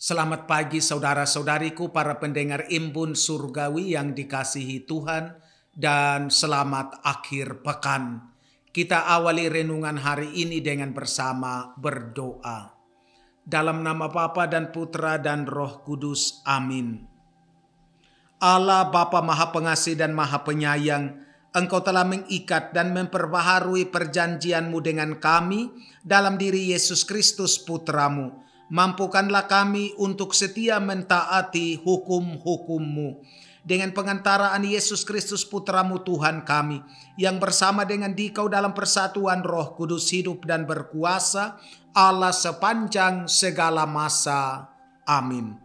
Selamat pagi saudara-saudariku, para pendengar Embun Surgawi yang dikasihi Tuhan, dan selamat akhir pekan. Kita awali renungan hari ini dengan bersama berdoa. Dalam nama Bapa dan Putra dan Roh Kudus, amin. Allah Bapa Maha Pengasih dan Maha Penyayang, Engkau telah mengikat dan memperbaharui perjanjian-Mu dengan kami dalam diri Yesus Kristus Putra-Mu. Mampukanlah kami untuk setia mentaati hukum-hukum-Mu. Dengan pengantaraan Yesus Kristus Putra-Mu Tuhan kami, yang bersama dengan Dikau dalam persatuan Roh Kudus hidup dan berkuasa, Allah sepanjang segala masa. Amin.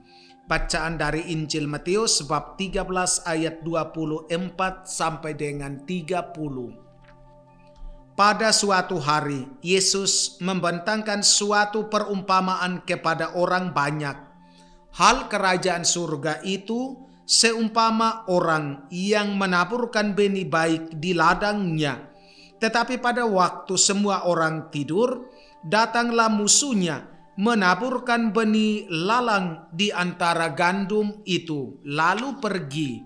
Bacaan dari Injil Matius bab 13 ayat 24 sampai dengan 30. Pada suatu hari, Yesus membentangkan suatu perumpamaan kepada orang banyak. Hal kerajaan surga itu seumpama orang yang menaburkan benih baik di ladangnya. Tetapi pada waktu semua orang tidur, datanglah musuhnya menaburkan benih lalang di antara gandum itu, lalu pergi.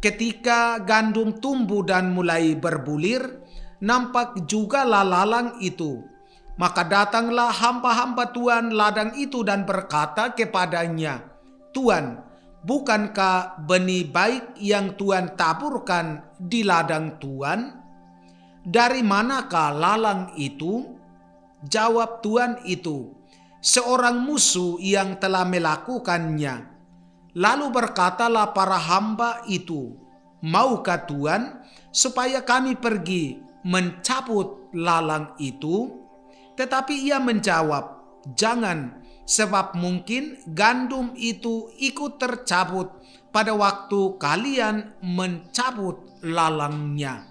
Ketika gandum tumbuh dan mulai berbulir, nampak juga lalang itu. Maka datanglah hamba-hamba Tuhan ladang itu dan berkata kepadanya, "Tuan, bukankah benih baik yang Tuan taburkan di ladang Tuan? Dari manakah lalang itu?" Jawab Tuan itu, "Seorang musuh yang telah melakukannya." Lalu berkatalah para hamba itu, "Maukah Tuan supaya kami pergi mencabut lalang itu?" Tetapi ia menjawab, "Jangan, sebab mungkin gandum itu ikut tercabut pada waktu kalian mencabut lalangnya.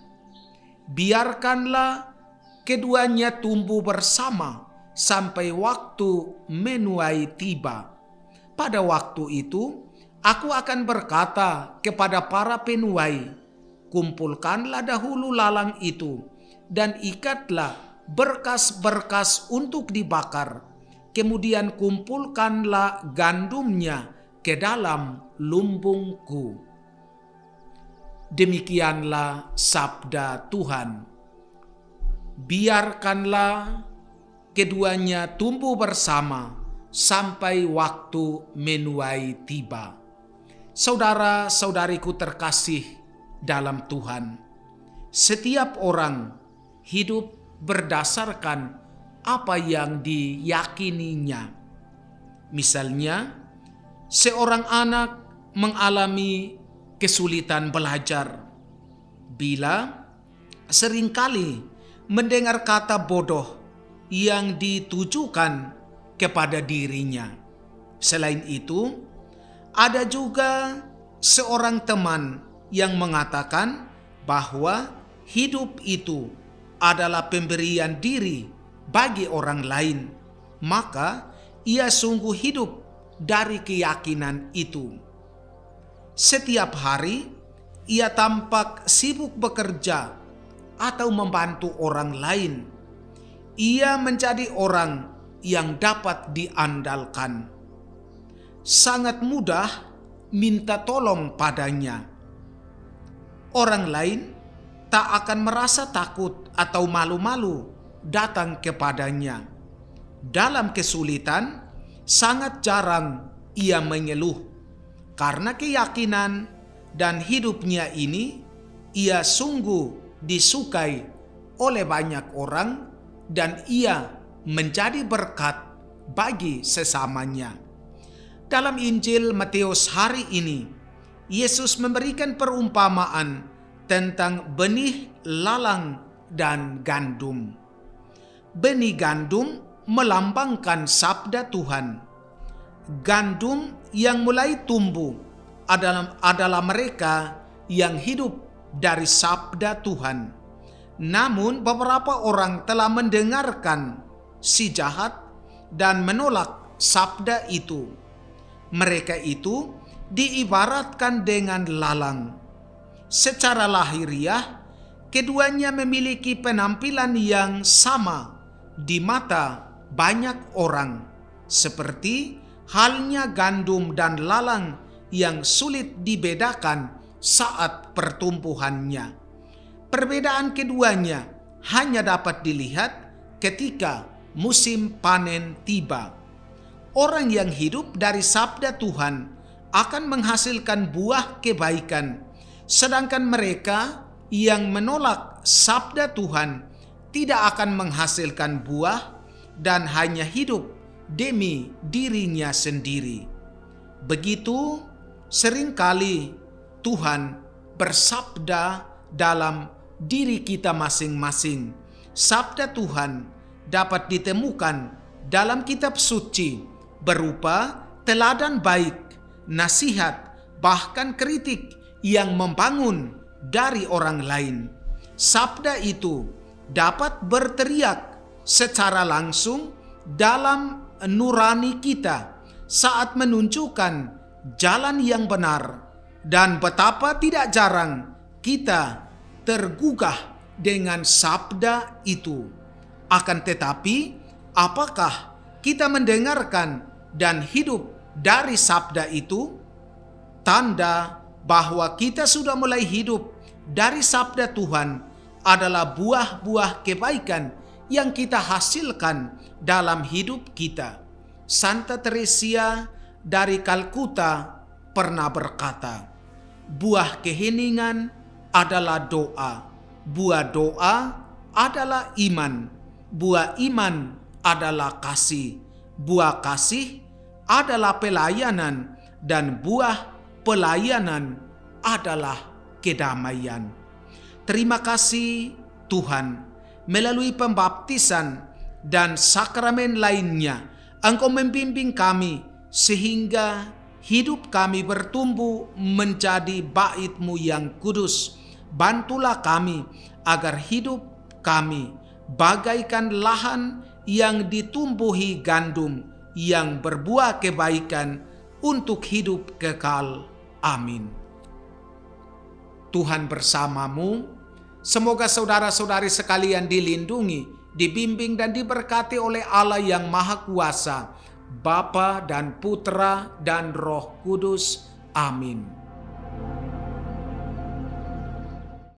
Biarkanlah keduanya tumbuh bersama sampai waktu menuai tiba. Pada waktu itu, aku akan berkata kepada para penuai, kumpulkanlah dahulu lalang itu dan ikatlah berkas-berkas untuk dibakar. Kemudian kumpulkanlah gandumnya ke dalam lumbungku." Demikianlah sabda Tuhan. Biarkanlah keduanya tumbuh bersama sampai waktu menuai tiba. Saudara-saudariku terkasih dalam Tuhan, setiap orang hidup berdasarkan apa yang diyakininya. Misalnya, seorang anak mengalami kesulitan belajar bila seringkali mendengar kata bodoh yang ditujukan kepada dirinya. Selain itu, ada juga seorang teman yang mengatakan bahwa hidup itu adalah pemberian diri bagi orang lain, maka ia sungguh hidup dari keyakinan itu. Setiap hari ia tampak sibuk bekerja atau membantu orang lain. Ia menjadi orang yang dapat diandalkan. Sangat mudah minta tolong padanya. Orang lain tak akan merasa takut atau malu-malu datang kepadanya. Dalam kesulitan, sangat jarang ia mengeluh. Karena keyakinan dan hidupnya ini, ia sungguh disukai oleh banyak orang dan ia menjadi berkat bagi sesamanya. Dalam Injil Matius hari ini, Yesus memberikan perumpamaan tentang benih lalang dan gandum. Benih gandum melambangkan sabda Tuhan. Gandum yang mulai tumbuh adalah mereka yang hidup dari sabda Tuhan. Namun beberapa orang telah mendengarkan si jahat dan menolak sabda itu. Mereka itu diibaratkan dengan lalang. Secara lahiriah, keduanya memiliki penampilan yang sama di mata banyak orang, seperti halnya gandum dan lalang yang sulit dibedakan saat pertumbuhannya. Perbedaan keduanya hanya dapat dilihat ketika musim panen tiba. Orang yang hidup dari sabda Tuhan akan menghasilkan buah kebaikan, sedangkan mereka yang menolak sabda Tuhan tidak akan menghasilkan buah dan hanya hidup demi dirinya sendiri. Begitu seringkali Tuhan bersabda dalam diri kita masing-masing. Sabda Tuhan dapat ditemukan dalam kitab suci berupa teladan baik, nasihat, bahkan kritik yang membangun dari orang lain. Sabda itu dapat berteriak secara langsung dalam nurani kita saat menunjukkan jalan yang benar, dan betapa tidak jarang kita tergugah dengan sabda itu. Akan tetapi, apakah kita mendengarkan dan hidup dari sabda itu? Tanda bahwa kita sudah mulai hidup dari sabda Tuhan adalah buah-buah kebaikan yang kita hasilkan dalam hidup kita. Santa Teresia dari Kalkuta pernah berkata, buah keheningan adalah doa, buah doa adalah iman, buah iman adalah kasih, buah kasih adalah pelayanan, dan buah pelayanan adalah kedamaian. Terima kasih Tuhan, melalui pembaptisan dan sakramen lainnya, Engkau membimbing kami sehingga hidup kami bertumbuh menjadi bait-Mu yang kudus. Bantulah kami agar hidup kami bagaikan lahan yang ditumbuhi gandum yang berbuah kebaikan untuk hidup kekal. Amin. Tuhan bersamamu. Semoga saudara-saudari sekalian dilindungi, dibimbing dan diberkati oleh Allah yang Maha Kuasa, Bapa dan Putra dan Roh Kudus. Amin.